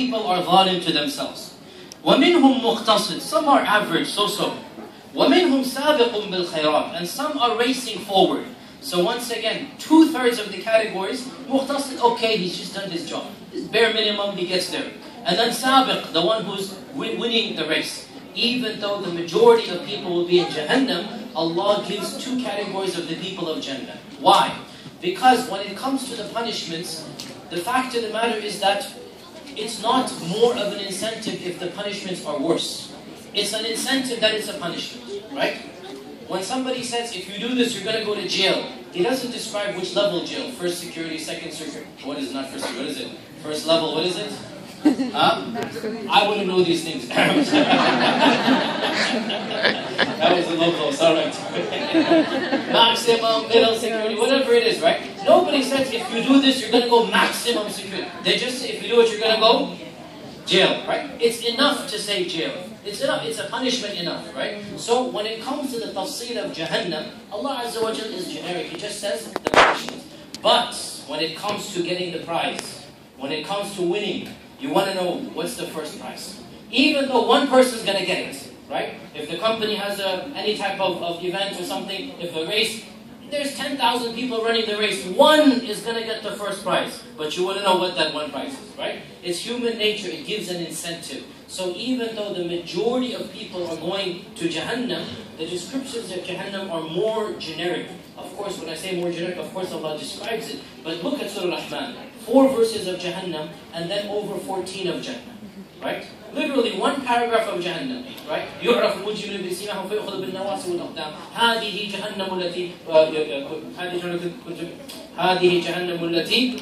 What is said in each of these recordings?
people are zalim to themselves. وَمِنْهُمْ مُخْتَصِدٌ. Some are average, so-so. وَمِنْهُمْ سَابِقٌ بِالْخَيْرَاتِ. And some are racing forward. So once again, 2/3 of the categories, muqtasid, okay, he's just done his job. His bare minimum, he gets there. And then sabiq, the one who's winning the race. Even though the majority of people will be in Jahannam, Allah gives 2 categories of the people of Jannah. Why? Because when it comes to the punishments, the fact of the matter is that it's not more of an incentive if the punishments are worse. It's an incentive that it's a punishment, right? When somebody says, if you do this, you're going to go to jail, he doesn't describe which level jail. First security, second security. What is not first security? What is it? First level, what is it? Huh? I wouldn't know these things. That was a local, alright. Maximum, middle security, whatever it is, right? Nobody says, if you do this, you're going to go maximum security. They just say, if you do it, you're going to go jail, right? It's enough to say jail. It's enough. It's a punishment enough, right? So when it comes to the tafsir of Jahannam, Allah Azza wa Jal is generic. He just says the punishment. But when it comes to getting the prize, when it comes to winning, you want to know what's the first prize. Even though one person's going to get it, right? If the company has any type of event or something, if the race, there's 10,000 people running the race, one is going to get the first prize. But you want to know what that one prize is, right? It's human nature. It gives an incentive. So even though the majority of people are going to Jahannam, the descriptions of Jahannam are more generic. Of course, when I say more generic, of course Allah describes it. But look at Surah Ar-Rahman. 4 verses of Jahannam and then over 14 of Jannah. Right? Literally 1 paragraph of Jahannam. Right? يُعْرَفُ الْمُجْرِمُ بِسِيمَاهُمْ فَيُؤْخَذُ بِالنَّوَاصِ وَالْأَقْدَامِ هَذِهِ جَهَنَّمُ الَّتِي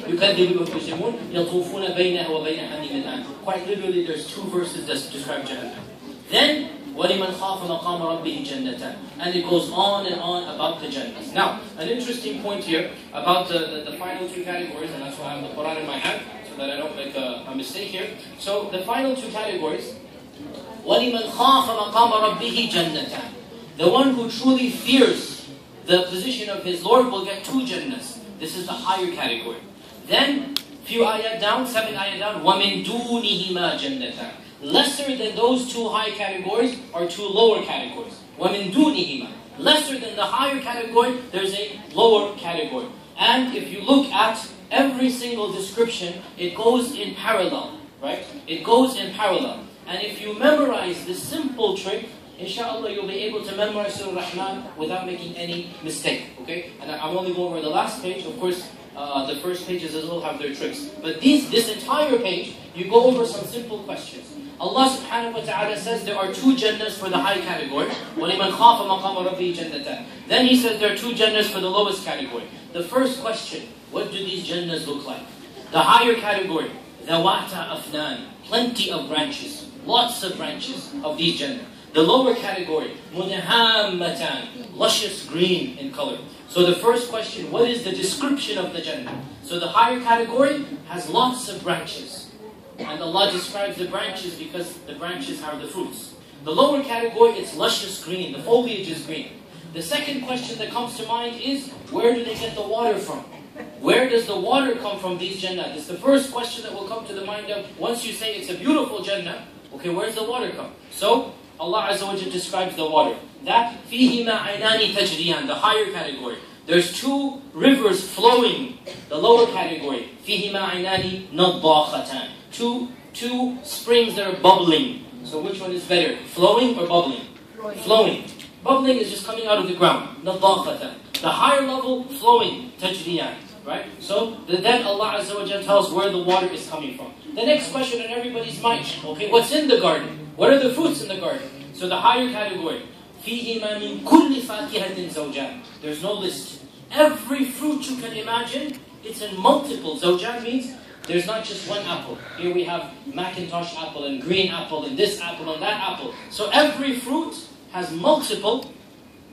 يُكَذِّبُ بِهَا الْمُجْرِمُونَ يَطُوفُونَ بَيْنَهَا وَبَيْنَ حَمِيمٍ آنٍ. Quite literally, there's 2 verses that describe Jahannam. Then, وَلِمَنْ خَافَ مَقَامَ رَبِّهِ جَنَّتَانِ. And it goes on and on about the Jannahs. Now, an interesting point here about the final 2 categories, and that's why I have the Quran in my hand, so that I don't make a mistake here. So, the final 2 categories, وَلِمَنْ خَافَ مَقَامَ رَبِّهِ جَنَّتَانِ. The one who truly fears the position of his Lord will get 2 Jannahs. This is the higher category. Then, few ayat down, 7 ayat down, وَمِن دُونِهِمَا جَنَّتَانِ. Lesser than those 2 high categories are 2 lower categories. وَمِن دُونِهِمَا. Lesser than the higher category, there's a lower category. And if you look at every single description, it goes in parallel, right? It goes in parallel. And if you memorize this simple trick, inshallah you'll be able to memorize Surah Ar-Rahman without making any mistake, okay? And I'm only going over the last page. Of course, the first pages as well have their tricks. But this entire page, you go over some simple questions. Allah subhanahu wa ta'ala says there are 2 Jannahs for the high category. وَلِمَنْ خَافَ مَقَامَ رَبِّهِ جَنَّتَانِ. Then he says there are 2 Jannahs for the lowest category. The first question, what do these Jannahs look like? The higher category, ذَوَاتَ أَفْنَانِ. Plenty of branches, lots of branches of these Jannah. The lower category, مُدَهَامَّتَانِ. Luscious green in color. So the first question, what is the description of the Jannah? So the higher category has lots of branches. And Allah describes the branches because the branches are the fruits. The lower category, it's luscious green. The foliage is green. The second question that comes to mind is, where do they get the water from? Where does the water come from these Jannah? It's the first question that will come to the mind of, once you say it's a beautiful Jannah, okay, where's the water come? So, Allah Azza wa Jalla describes the water. That, فِيهِمَا عَيْنَانِ تَجْرِيَانِ. The higher category. There's 2 rivers flowing. The lower category, فِيهِمَا عَيْنَانِ نَضَّاخَتَانِ. Two springs that are bubbling. So which one is better? Flowing or bubbling? Flowing. Bubbling is just coming out of the ground. نَضَّاخَتَانِ. The higher level, flowing. تَجْرِيَانِ. Right? So then Allah Azza wa Jalla tells where the water is coming from. The next question in everybody's mind, okay, what's in the garden? What are the fruits in the garden? So the higher category, فِيهِمَا مِن كُلِّ فَاكِهَةٍ زَوْجَانِ. There's no list. Every fruit you can imagine, it's in multiple. Zawjan means there's not just one apple. Here we have Macintosh apple and green apple and this apple and that apple. So every fruit has multiple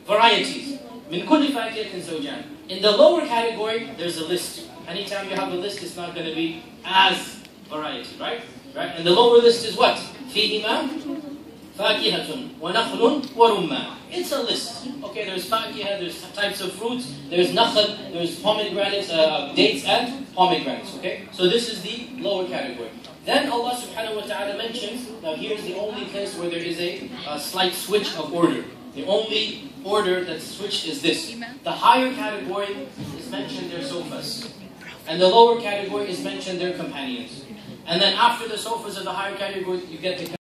varieties. مِن كُلِّ فَاكِهَةٍ زَوْجَانِ. In the lower category, there's a list. Anytime you have a list, it's not going to be as variety, right? And the lower list is what? فِيهِمَا فَاكِهَةٌ وَنَخْلٌ وَرُمَّانٌ. It's a list. Okay, there's fakihah, there's types of fruits, there's nakhl, there's pomegranates, dates and pomegranates. Okay, so this is the lower category. Then Allah subhanahu wa ta'ala mentions, now here's the only place where there is a slight switch of order. The only order that's switched is this. The higher category is mentioned their sofas. And the lower category is mentioned their companions. And then after the sofas of the higher category, you get the